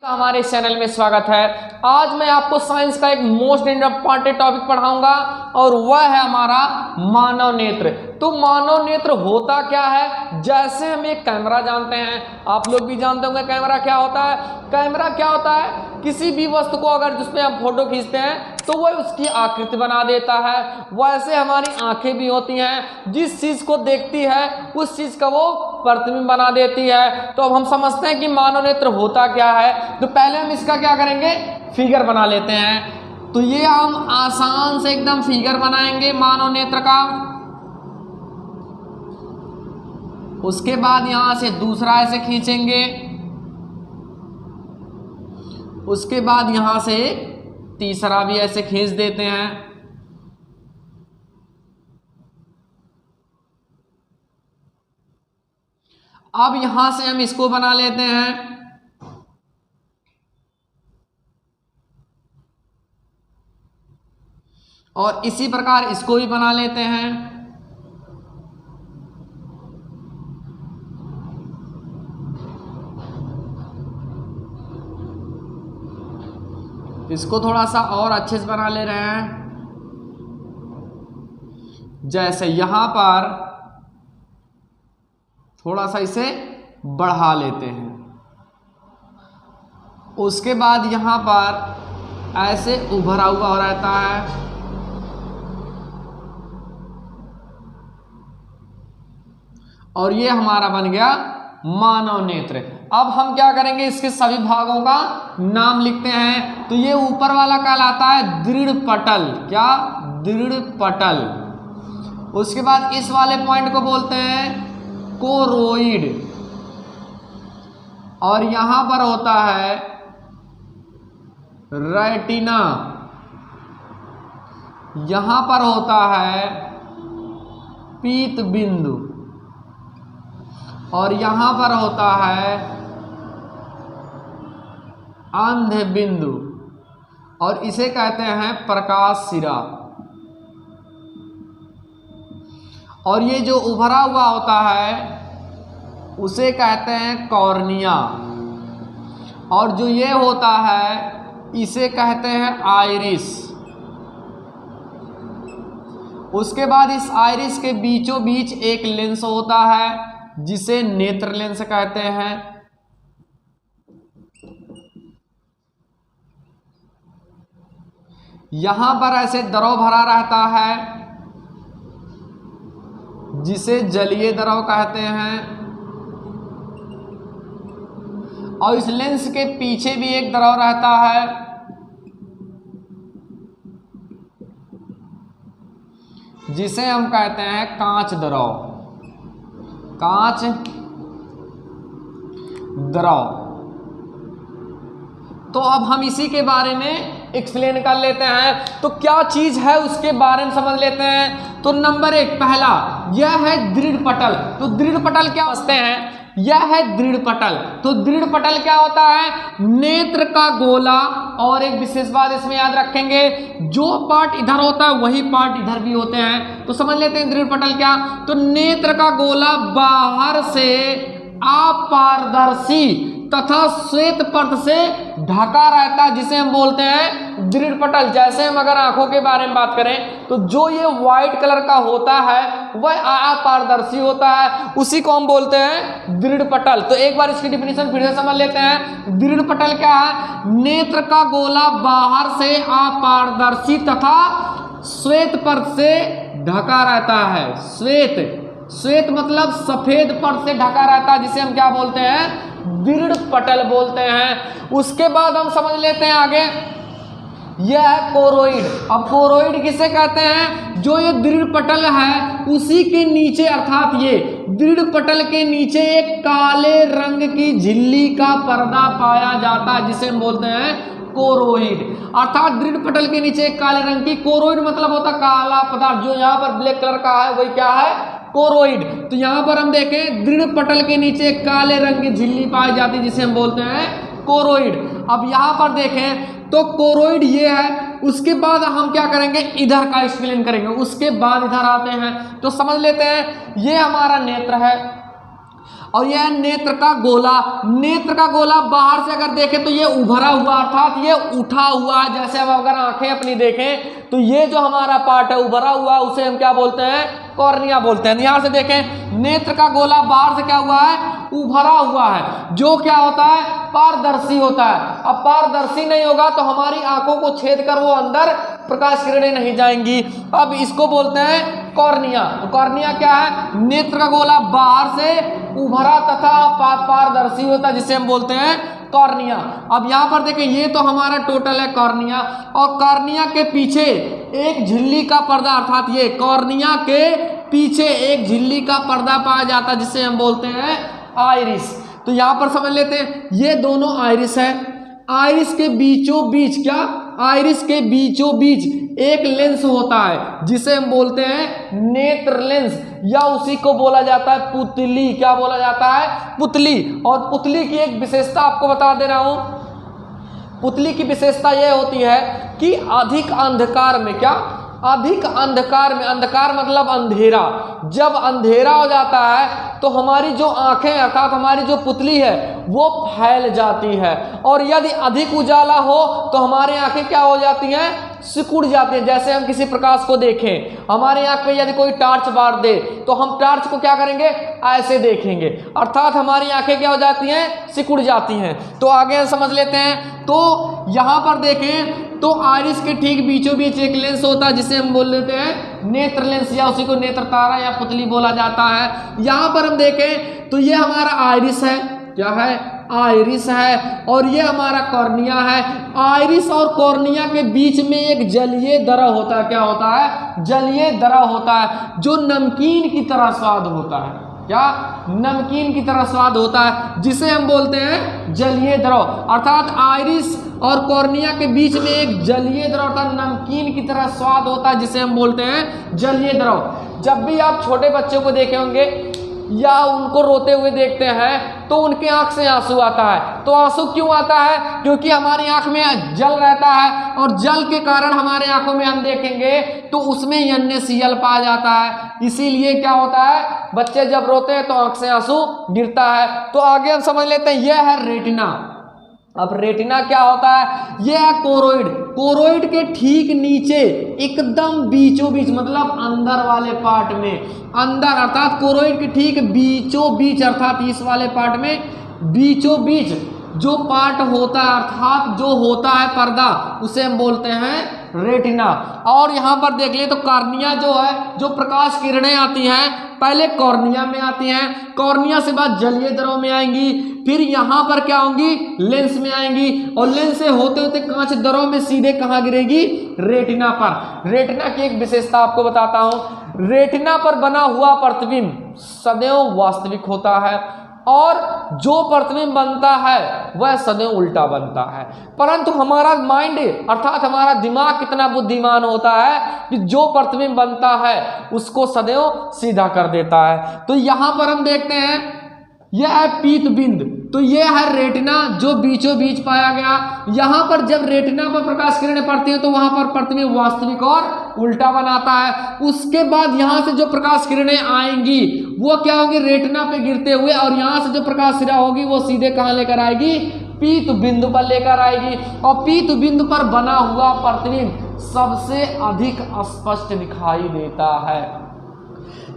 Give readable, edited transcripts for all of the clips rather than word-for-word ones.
हमारे चैनल में स्वागत है। आज मैं आपको साइंस का एक मोस्ट इम्पॉर्टेंट टॉपिक पढ़ाऊंगा और वह है हमारा मानव नेत्र। तो मानव नेत्र होता क्या है? जैसे हम एक कैमरा जानते हैं, आप लोग भी जानते होंगे कैमरा क्या होता है। कैमरा क्या होता है? किसी भी वस्तु को अगर जिसमें हम फोटो खींचते हैं तो वह उसकी आकृति बना देता है। वैसे हमारी आंखें भी होती हैं, जिस चीज को देखती है उस चीज का वो प्रतिबिंब बना देती है। तो अब हम समझते हैं कि मानव नेत्र होता क्या है। तो पहले हम इसका क्या करेंगे, फिगर बना लेते हैं। तो ये हम आसान से एकदम फिगर बनाएंगे मानव नेत्र का। उसके बाद यहां से दूसरा ऐसे खींचेंगे, उसके बाद यहां से तीसरा भी ऐसे खींच देते हैं। अब यहां से हम इसको बना लेते हैं। और इसी प्रकार इसको भी बना लेते हैं। इसको थोड़ा सा और अच्छे से बना ले रहे हैं। जैसे यहां पर थोड़ा सा इसे बढ़ा लेते हैं। उसके बाद यहां पर ऐसे उभरा हुआ रहता है। और ये हमारा बन गया मानव नेत्र। अब हम क्या करेंगे, इसके सभी भागों का नाम लिखते हैं। तो ये ऊपर वाला कहलाता है दृढ़ पटल। क्या? दृढ़ पटल। उसके बाद इस वाले पॉइंट को बोलते हैं कोरोइड। और यहां पर होता है रेटिना। यहां पर होता है पीत बिंदु। और यहां पर होता है अंध बिंदु। और इसे कहते हैं प्रकाश सिरा। और ये जो उभरा हुआ होता है उसे कहते हैं कॉर्निया। और जो ये होता है इसे कहते हैं आइरिस। उसके बाद इस आइरिस के बीचों बीच एक लेंस होता है जिसे नेत्र लेंस कहते हैं। यहां पर ऐसे द्रव भरा रहता है जिसे जलीय द्रव कहते हैं। और इस लेंस के पीछे भी एक द्रव रहता है जिसे हम कहते हैं कांच द्रव। कांच द्रव। तो अब हम इसी के बारे में एक्सप्लेन कर लेते हैं। तो क्या चीज है उसके बारे में समझ लेते हैं। तो नंबर 1 पहला यह है दृढ़ पटल। तो दृढ़ पटल क्या समझते हैं? यह है दृढ़ पटल। तो दृढ़ पटल क्या होता है? नेत्र का गोला। और एक विशेष बात इसमें याद रखेंगे, जो पार्ट इधर होता है वही पार्ट इधर भी होते हैं। तो समझ लेते हैं दृढ़ पटल क्या। तो नेत्र का गोला बाहर से अपारदर्शी तथा श्वेत परत से ढका रहता है जिसे हम बोलते हैं दृढ़ पटल। जैसे हम अगर आंखों के बारे में बात करें तो जो ये व्हाइट कलर का होता है वह अपारदर्शी होता है, उसी को हम बोलते हैं दृढ़ पटल। तो एक बार इसकी डिफिनीशन फिर से समझ लेते हैं। दृढ़ पटल क्या है? नेत्र का गोला बाहर से अपारदर्शी तथा श्वेत परत से ढका रहता है। श्वेत मतलब सफेद परत से ढका रहता है जिसे हम क्या बोलते हैं? दृढ़ पटल बोलते हैं। उसके बाद हम समझ लेते हैं आगे, यह है कोरोइड। अब कोरोइड किसे कहते हैं? जो ये दृढ़ पटल है उसी के नीचे, अर्थात ये दृढ़ पटल के नीचे एक काले रंग की झिल्ली का पर्दा पाया जाता है जिसे हम बोलते हैं कोरोइड। अर्थात दृढ़ पटल के नीचे एक काले रंग की, कोरोइड मतलब होता काला पदार्थ। जो यहाँ पर ब्लैक कलर का है वही क्या है? कोरोइड। तो यहां पर हम देखें दृढ़ पटल के नीचे काले रंग की झिल्ली पाई जाती है जिसे हम बोलते हैं कोरोइड। अब यहां पर देखें तो कोरोइड ये है। उसके बाद हम क्या करेंगे, इधर का एक्सप्लेन करेंगे। उसके बाद इधर आते हैं तो समझ लेते हैं ये हमारा नेत्र है। और यह है नेत्र का गोला। नेत्र का गोला बाहर से अगर देखें तो ये उभरा हुआ अर्थात ये उठा हुआ है। जैसे हम अगर आंखें अपनी देखें तो ये जो हमारा पार्ट है उभरा हुआ उसे हम क्या बोलते हैं, कॉर्निया बोलते हैं। यहां से देखें नेत्र का गोला बाहर से क्या हुआ है, उभरा हुआ है, जो क्या होता है, पारदर्शी होता है। अब पारदर्शी नहीं होगा तो हमारी आंखों को छेद कर वो अंदर प्रकाश किरणें नहीं जाएंगी। अब इसको बोलते हैं कॉर्निया। तो कॉर्निया क्या है, नेत्र का गोला बाहर से उभरा तथा पारदर्शी होता है जिसे हम बोलते हैं कॉर्निया। अब यहाँ पर देखें ये तो हमारा टोटल है कॉर्निया, और कॉर्निया के पीछे एक झिल्ली का पर्दा अर्थात ये कॉर्निया के पीछे एक झिल्ली का पर्दा पाया जाता है जिसे हम बोलते हैं आइरिस। तो यहाँ पर समझ लेते हैं ये दोनों आइरिस है। आइरिस के बीचों बीच क्या, आइरिस के बीचों बीच एक लेंस होता है जिसे हम बोलते हैं नेत्र लेंस, या उसी को बोला जाता है पुतली। क्या बोला जाता है, पुतली। और पुतली की एक विशेषता आपको बता दे रहा हूं। पुतली की विशेषता यह होती है कि अधिक अंधकार में, क्या, अधिक अंधकार में, अंधकार मतलब अंधेरा, जब अंधेरा हो जाता है तो हमारी जो आंखें अर्थात हमारी जो पुतली है वो फैल जाती है, और यदि अधिक उजाला हो तो हमारी आंखें क्या हो जाती हैं, सिकुड़ जाती हैं। जैसे हम किसी प्रकाश को देखें, हमारी आंख पे यदि कोई टार्च मार दे तो हम टार्च को क्या करेंगे, ऐसे देखेंगे, अर्थात हमारी आंखें क्या हो जाती हैं, सिकुड़ जाती हैं। तो आगे समझ लेते हैं। तो यहाँ पर देखें तो आइरिस के ठीक बीचों बीच एक लेंस होता है जिसे हम बोल लेते हैं नेत्र लेंस, या उसी को नेत्र तारा या पुतली बोला जाता है। यहाँ पर हम देखें तो ये हमारा आइरिस है, क्या है, आइरिस है, और ये हमारा कॉर्निया है। आइरिस और कॉर्निया के बीच में एक जलीय द्रव होता है। क्या होता है, जलीय द्रव होता है जो नमकीन की तरह स्वाद होता है। क्या, नमकीन की तरह स्वाद होता है जिसे हम बोलते हैं जलीय द्रव। अर्थात आइरिस और कॉर्निया के बीच में एक जलीय द्रव अर्थात नमकीन की तरह स्वाद होता है जिसे हम बोलते हैं जलीय द्रव। जब भी आप छोटे बच्चों को देखे होंगे या उनको रोते हुए देखते हैं तो उनकी आंख से आंसू आता है। तो आंसू क्यों आता है, क्योंकि हमारी आंख में जल रहता है, और जल के कारण हमारे आंखों में हम देखेंगे तो उसमें NaCl पाया जाता है। इसीलिए क्या होता है, बच्चे जब रोते हैं तो आंख से आंसू गिरता है। तो आगे हम समझ लेते हैं यह है रेटिना। अब रेटिना क्या होता है, यह है कोरोइड। कोरोइड के ठीक नीचे एकदम बीचों बीच मतलब अंदर वाले पार्ट में, अंदर अर्थात कोरोइड के ठीक बीचों बीच अर्थात इस वाले पार्ट में बीचों बीच जो पार्ट होता है अर्थात जो होता है पर्दा उसे हम बोलते हैं रेटिना। और यहाँ पर देख लिए तो कॉर्निया जो है, जो प्रकाश किरणें आती हैं पहले कॉर्निया में आती हैं, कॉर्निया से बाद जलीय द्रव में आएंगी, फिर यहाँ पर क्या होंगी, लेंस में आएंगी, और लेंस से होते होते कांच द्रव में सीधे कहाँ गिरेगी, रेटिना पर। रेटिना की एक विशेषता आपको बताता हूँ, रेटिना पर बना हुआ प्रतिबिंब सदैव वास्तविक होता है, और जो प्रतिबिंब बनता है वह सदैव उल्टा बनता है। परंतु हमारा माइंड अर्थात हमारा दिमाग कितना बुद्धिमान होता है कि जो प्रतिबिंब बनता है उसको सदैव सीधा कर देता है। तो यहाँ पर हम देखते हैं यह है पीत बिंद, तो यह है रेटिना जो बीचों बीच पाया गया। यहाँ पर जब रेटिना पर प्रकाश किरणें पड़ती हैं तो वहाँ पर प्रतिबिंब वास्तविक और उल्टा बनाता है। उसके बाद यहाँ से जो प्रकाश किरणें आएंगी वो क्या होंगी, रेटिना पे गिरते हुए, और यहाँ से जो प्रकाश किरण होगी वो सीधे कहाँ लेकर आएगी, पीत बिंदु पर लेकर आएगी। और पीत बिंदु पर बना हुआ प्रतिबिंब सबसे अधिक स्पष्ट दिखाई देता है।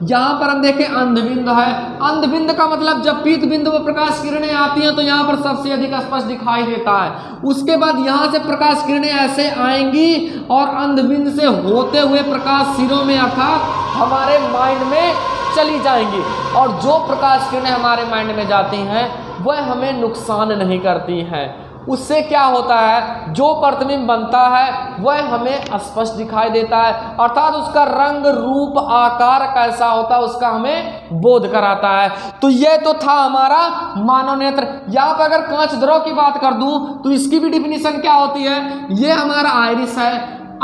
यहाँ पर हम देखें अंधबिंद है। अंधबिंद का मतलब जब पीत बिंदु पर प्रकाश किरणें आती हैं तो यहाँ पर सबसे अधिक स्पष्ट दिखाई देता है। उसके बाद यहाँ से प्रकाश किरणें ऐसे आएंगी और अंधबिंद से होते हुए प्रकाश सिरों में अर्थात हमारे माइंड में चली जाएंगी, और जो प्रकाश किरणें हमारे माइंड में जाती हैं वह हमें नुकसान नहीं करती हैं। उससे क्या होता है, जो प्रतिबिंब बनता है वह हमें स्पष्ट दिखाई देता है, अर्थात उसका रंग रूप आकार कैसा होता है उसका हमें बोध कराता है। तो यह तो था हमारा मानव नेत्र। यहाँ पर अगर कांच द्रव की बात कर दूं तो इसकी भी डिफिनीशन क्या होती है, यह हमारा आइरिस है।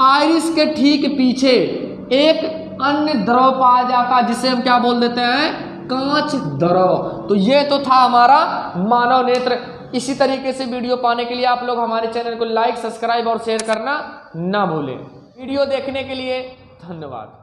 आइरिस के ठीक पीछे एक अन्य द्रव पाया जाता है जिसे हम क्या बोल देते हैं, कांच द्रव। तो ये तो था हमारा मानव नेत्र। इसी तरीके से वीडियो पाने के लिए आप लोग हमारे चैनल को लाइक, सब्सक्राइब और शेयर करना ना भूलें। वीडियो देखने के लिए धन्यवाद।